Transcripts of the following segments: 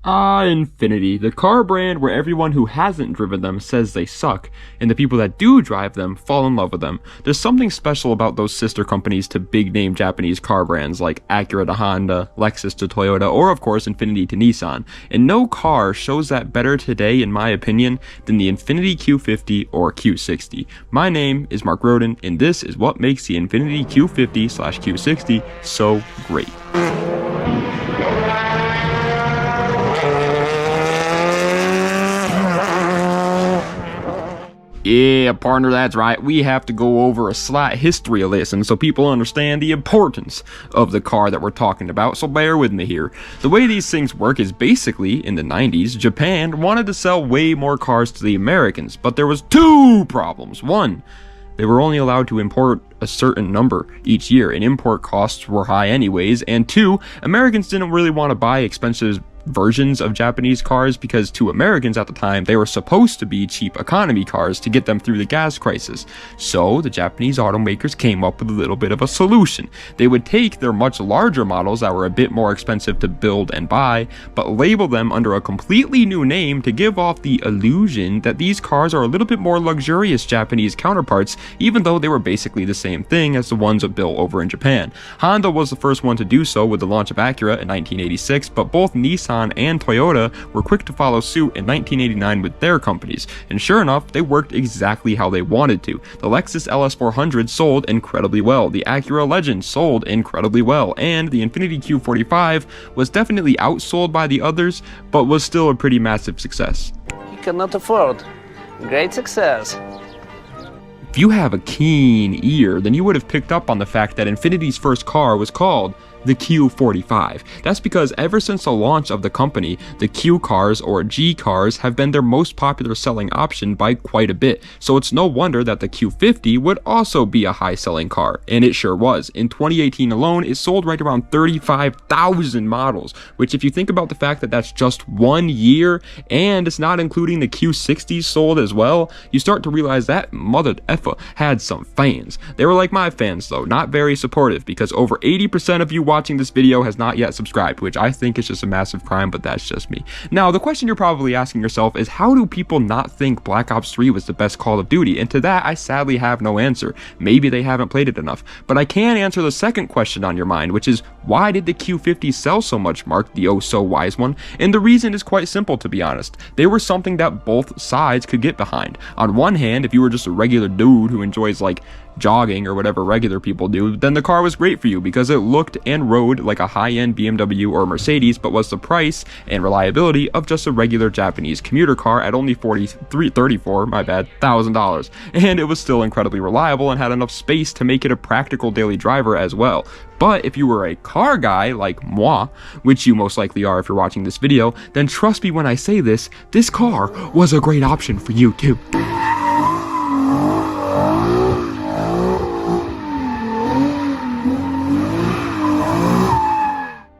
Infiniti, the car brand where everyone who hasn't driven them says they suck, and the people that do drive them fall in love with them. There's something special about those sister companies to big-name Japanese car brands like Acura to Honda, Lexus to Toyota, or of course Infiniti to Nissan, and no car shows that better today, in my opinion, than the Infiniti Q50 or Q60. My name is Mark Roden, and this is what makes the Infiniti Q50/Q60 so great. Yeah, partner, that's right. We have to go over a slight history lesson so people understand the importance of the car that we're talking about, so bear with me here. The way these things work is basically, in the 90s, Japan wanted to sell way more cars to the Americans, but there was two problems. One, they were only allowed to import a certain number each year, and import costs were high anyways, and two, Americans didn't really want to buy expensive versions of Japanese cars because to Americans at the time they were supposed to be cheap economy cars to get them through the gas crisis. So the Japanese automakers came up with a little bit of a solution. They would take their much larger models that were a bit more expensive to build and buy, but label them under a completely new name to give off the illusion that these cars are a little bit more luxurious Japanese counterparts, even though they were basically the same thing as the ones built over in Japan. Honda was the first one to do so with the launch of Acura in 1986, but both Nissan and Toyota were quick to follow suit in 1989 with their companies, and sure enough, they worked exactly how they wanted to. The Lexus LS400 sold incredibly well, the Acura Legend sold incredibly well, and the Infiniti Q45 was definitely outsold by the others, but was still a pretty massive success. You cannot afford. Great success. If you have a keen ear, then you would have picked up on the fact that Infiniti's first car was called the Q45. That's because ever since the launch of the company, the Q cars or G cars have been their most popular selling option by quite a bit. So it's no wonder that the Q50 would also be a high selling car, and it sure was. In 2018 alone, it sold right around 35,000 models, which if you think about the fact that that's just 1 year, and it's not including the Q60s sold as well, you start to realize that mother effa had some fans. They were like my fans though, not very supportive, because over 80% of you watching this video has not yet subscribed, which I think is just a massive crime, but that's just me. Now, the question you're probably asking yourself is, how do people not think Black Ops 3 was the best Call of Duty? And to that, I sadly have no answer. Maybe they haven't played it enough. But I can answer the second question on your mind, which is, why did the Q50 sell so much, Mark, the oh so wise one? And the reason is quite simple, to be honest. They were something that both sides could get behind. On one hand, if you were just a regular dude who enjoys like jogging or whatever regular people do, then the car was great for you because it looked and rode like a high-end BMW or Mercedes, but was the price and reliability of just a regular Japanese commuter car at only $1,000, and it was still incredibly reliable and had enough space to make it a practical daily driver as well. But if you were a car guy like moi, which you most likely are if you're watching this video, then trust me when I say this car was a great option for you too.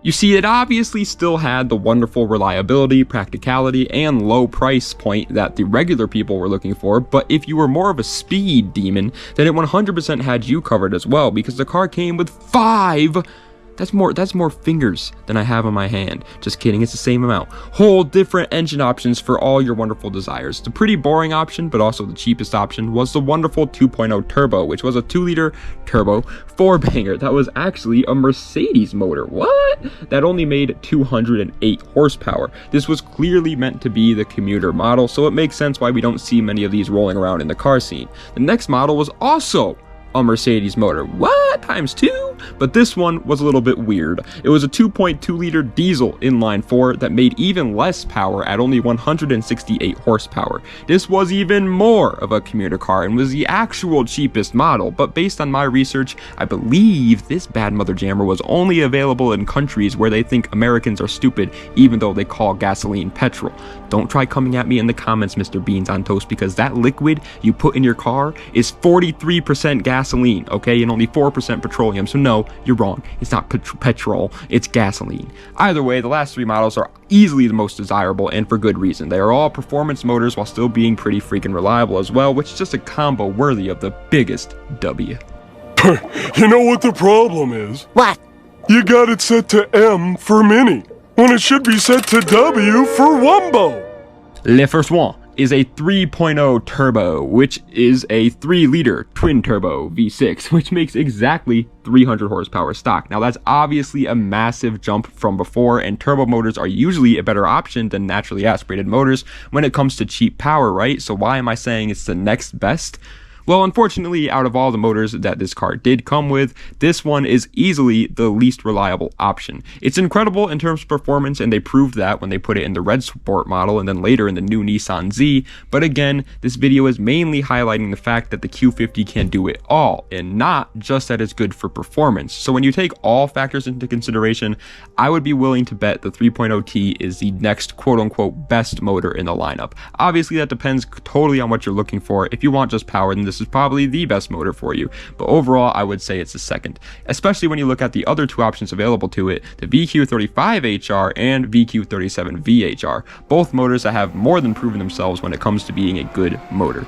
You see, it obviously still had the wonderful reliability, practicality, and low price point that the regular people were looking for, but if you were more of a speed demon, then it 100% had you covered as well, because the car came with 5 That's more fingers than I have on my hand. Just kidding, it's the same amount. Whole different engine options for all your wonderful desires. The pretty boring option, but also the cheapest option, was the wonderful 2.0 turbo, which was a 2-liter turbo 4-banger that was actually a Mercedes motor. What? That only made 208 horsepower. This was clearly meant to be the commuter model, so it makes sense why we don't see many of these rolling around in the car scene. The next model was also a Mercedes motor. What? Times 2? But this one was a little bit weird. It was a 2.2-liter diesel inline 4 that made even less power at only 168 horsepower. This was even more of a commuter car and was the actual cheapest model, but based on my research, I believe this bad mother jammer was only available in countries where they think Americans are stupid, even though they call gasoline petrol. Don't try coming at me in the comments, Mr. Beans on Toast, because that liquid you put in your car is 43% gasoline, okay, and only 4% petroleum, so no, you're wrong. It's not petrol, it's gasoline. Either way, the last 3 models are easily the most desirable, and for good reason. They are all performance motors while still being pretty freaking reliable as well, which is just a combo worthy of the biggest W. You know what the problem is? What? You got it set to M for Mini. when it should be set to W for Wumbo. Le first one is a 3.0 turbo, which is a 3-liter twin turbo V6, which makes exactly 300 horsepower stock. Now that's obviously a massive jump from before, and turbo motors are usually a better option than naturally aspirated motors when it comes to cheap power, right? So why am I saying it's the next best? Well, unfortunately, out of all the motors that this car did come with, this one is easily the least reliable option. It's incredible in terms of performance, and they proved that when they put it in the Red Sport model and then later in the new Nissan Z, but again, this video is mainly highlighting the fact that the Q50 can do it all, and not just that it's good for performance. So when you take all factors into consideration, I would be willing to bet the 3.0T is the next quote-unquote best motor in the lineup. Obviously, that depends totally on what you're looking for. If you want just power, then this is probably the best motor for you, but overall I would say it's the second, especially when you look at the other two options available to it, the VQ35HR and VQ37VHR, both motors that have more than proven themselves when it comes to being a good motor.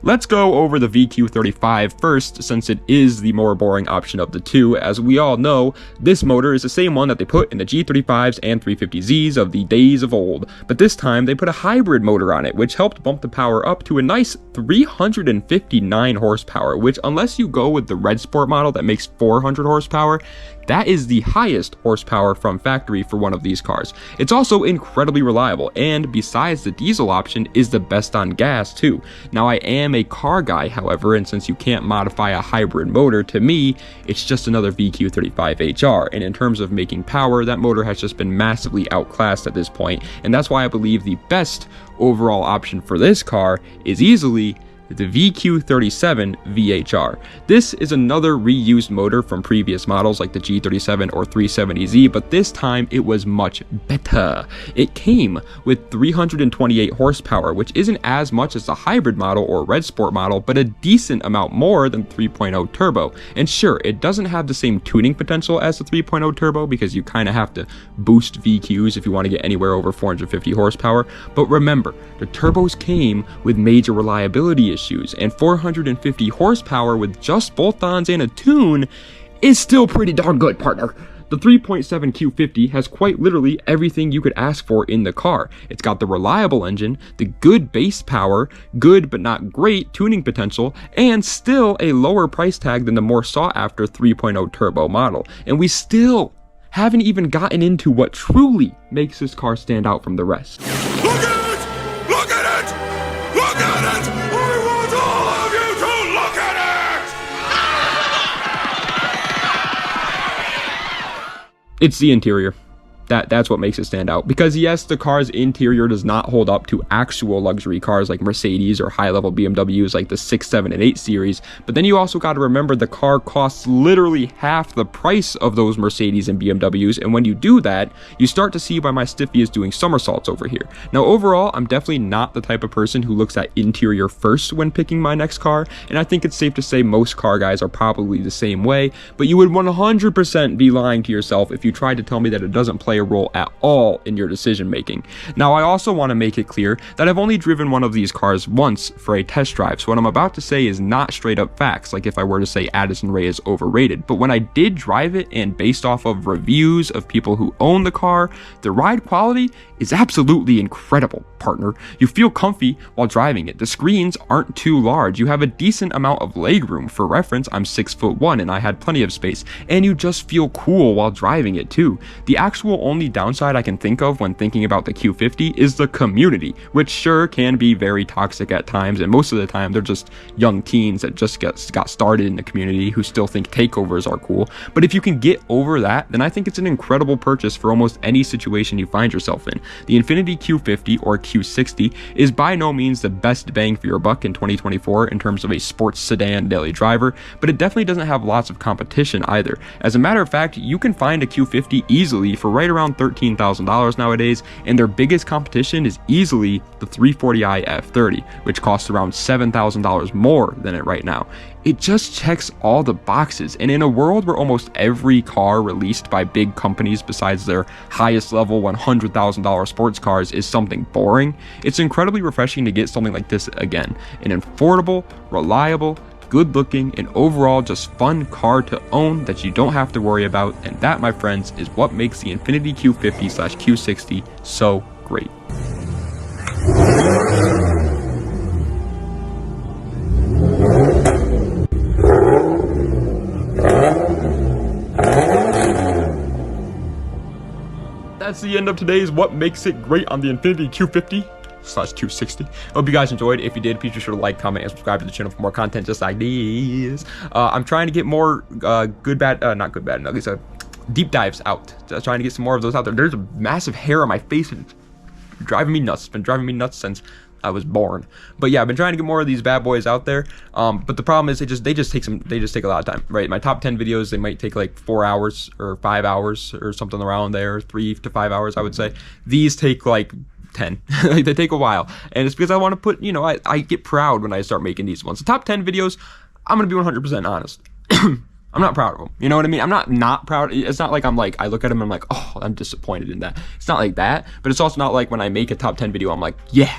Let's go over the VQ35 first, since it is the more boring option of the two. As we all know, this motor is the same one that they put in the G35s and 350Zs of the days of old, but this time they put a hybrid motor on it, which helped bump the power up to a nice 359 horsepower, which unless you go with the Red Sport model that makes 400 horsepower, that is the highest horsepower from factory for one of these cars. It's also incredibly reliable, and besides the diesel option, is the best on gas too. Now I am a car guy, however, and since you can't modify a hybrid motor, to me, it's just another VQ35HR, and in terms of making power, that motor has just been massively outclassed at this point, and that's why I believe the best overall option for this car is easily the VQ37 VHR. This is another reused motor from previous models like the G37 or 370Z, but this time it was much better. It came with 328 horsepower, which isn't as much as the hybrid model or Red Sport model, but a decent amount more than 3.0 turbo. And sure, it doesn't have the same tuning potential as the 3.0 turbo because you kind of have to boost VQs if you want to get anywhere over 450 horsepower, but remember, the turbos came with major reliability issues, and 450 horsepower with just bolt-ons and a tune is still pretty darn good, partner. The 3.7 Q50 has quite literally everything you could ask for in the car. It's got the reliable engine, the good base power, good but not great tuning potential, and still a lower price tag than the more sought-after 3.0 turbo model. And we still haven't even gotten into what truly makes this car stand out from the rest. Look at it! Look at it! Look at it! I want all of you to look at it! It's the interior. That's what makes it stand out. Because yes, the car's interior does not hold up to actual luxury cars like Mercedes or high-level BMWs like the 6, 7, and 8 series, but then you also got to remember the car costs literally half the price of those Mercedes and BMWs, and when you do that, you start to see why my stiffy is doing somersaults over here. Now overall, I'm definitely not the type of person who looks at interior first when picking my next car, and I think it's safe to say most car guys are probably the same way, but you would 100% be lying to yourself if you tried to tell me that it doesn't play a role at all in your decision making. Now I also want to make it clear that I've only driven one of these cars once for a test drive, so what I'm about to say is not straight up facts, like if I were to say Addison Rae is overrated, but when I did drive it and based off of reviews of people who own the car, the ride quality is absolutely incredible, partner. You feel comfy while driving it. The screens aren't too large. You have a decent amount of legroom. For reference, I'm 6'1" and I had plenty of space, and you just feel cool while driving it too. The actual only downside I can think of when thinking about the Q50 is the community, which sure can be very toxic at times, and most of the time they're just young teens that just got started in the community who still think takeovers are cool. But if you can get over that, then I think it's an incredible purchase for almost any situation you find yourself in. The Infiniti Q50 or Q60 is by no means the best bang for your buck in 2024 in terms of a sports sedan daily driver, but it definitely doesn't have lots of competition either. As a matter of fact, you can find a Q50 easily for right around $13,000 nowadays, and their biggest competition is easily the 340i F30, which costs around $7,000 more than it right now. It just checks all the boxes, and in a world where almost every car released by big companies besides their highest level $100,000 sports cars is something boring, it's incredibly refreshing to get something like this again. An affordable, reliable, good looking, and overall just fun car to own that you don't have to worry about, and that, my friends, is what makes the Infiniti Q50/Q60 so great. That's the end of today's What Makes It Great on the Infiniti Q50/Q60. Hope you guys enjoyed. If you did, please be sure to like, comment, and subscribe to the channel for more content just like this. I'm trying to get more not good bad nuggets, deep dives out. Just trying to get some more of those out there. There's a massive hair on my face and it's driving me nuts. It's been driving me nuts since I was born. But yeah, I've been trying to get more of these bad boys out there. But the problem is they just take a lot of time, right? My top 10 videos, they might take like 4 hours or 5 hours or something around there, 3 to 5 hours, I would say. These take like 10. Like, they take a while, and it's because I want to put, I get proud when I start making these ones. The top 10 videos, I'm gonna be 100% honest. I'm not proud of them. You know what I mean? I'm not proud. It's not like I look at them and I'm like, oh, I'm disappointed in that. It's not like that. But it's also not like when I make a top 10 video, I'm like, yeah,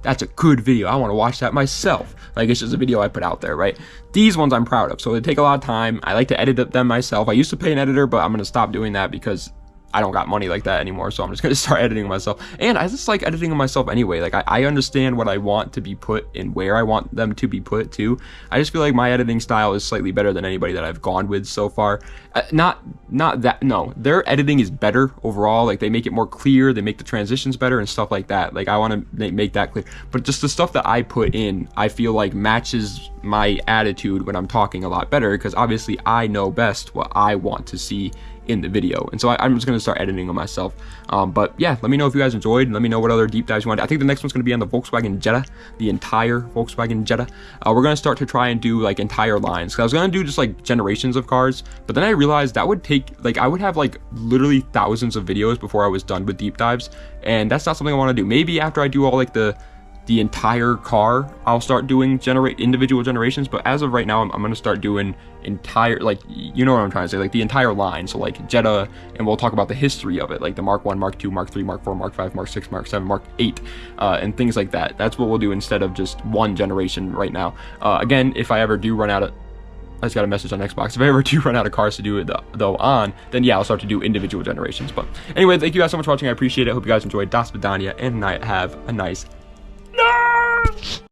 that's a good video. I want to watch that myself. Like, it's just a video I put out there, right? These ones I'm proud of. So they take a lot of time. I like to edit them myself. I used to pay an editor, but I'm going to stop doing that because I don't got money like that anymore, so I'm just gonna start editing myself. And I just like editing myself anyway. Like, I understand what I want to be put and where I want them to be put too. I just feel like my editing style is slightly better than anybody that I've gone with so far. No, their editing is better overall. Like, they make it more clear, they make the transitions better and stuff like that. Like, I want to make that clear. But just the stuff that I put in, I feel like matches my attitude when I'm talking a lot better, because obviously I know best what I want to see in the video, and so I'm just gonna start editing them myself. But yeah, let me know if you guys enjoyed. Let me know what other deep dives you want. I think the next one's gonna be on the Volkswagen Jetta, the entire Volkswagen Jetta. We're gonna start to try and do like entire lines, because I was gonna do just like generations of cars, but then I realized that would take, like, I would have like literally thousands of videos before I was done with deep dives, and that's not something I want to do. Maybe after I do all like the entire car, I'll start doing individual generations, but as of right now, I'm going to start doing entire, like, you know what I'm trying to say, like the entire line. So like Jetta, and we'll talk about the history of it, like the Mark 1, Mark 2, Mark 3, Mark 4, Mark 5, Mark 6, Mark 7, Mark 8, and things like that. That's what we'll do instead of just one generation right now. Again, if I ever do run out of, I just got a message on Xbox. If I ever do run out of cars to do it though on, then yeah, I'll start to do individual generations. But anyway, thank you guys so much for watching. I appreciate it. I hope you guys enjoyed. Das Vidania, and have a nice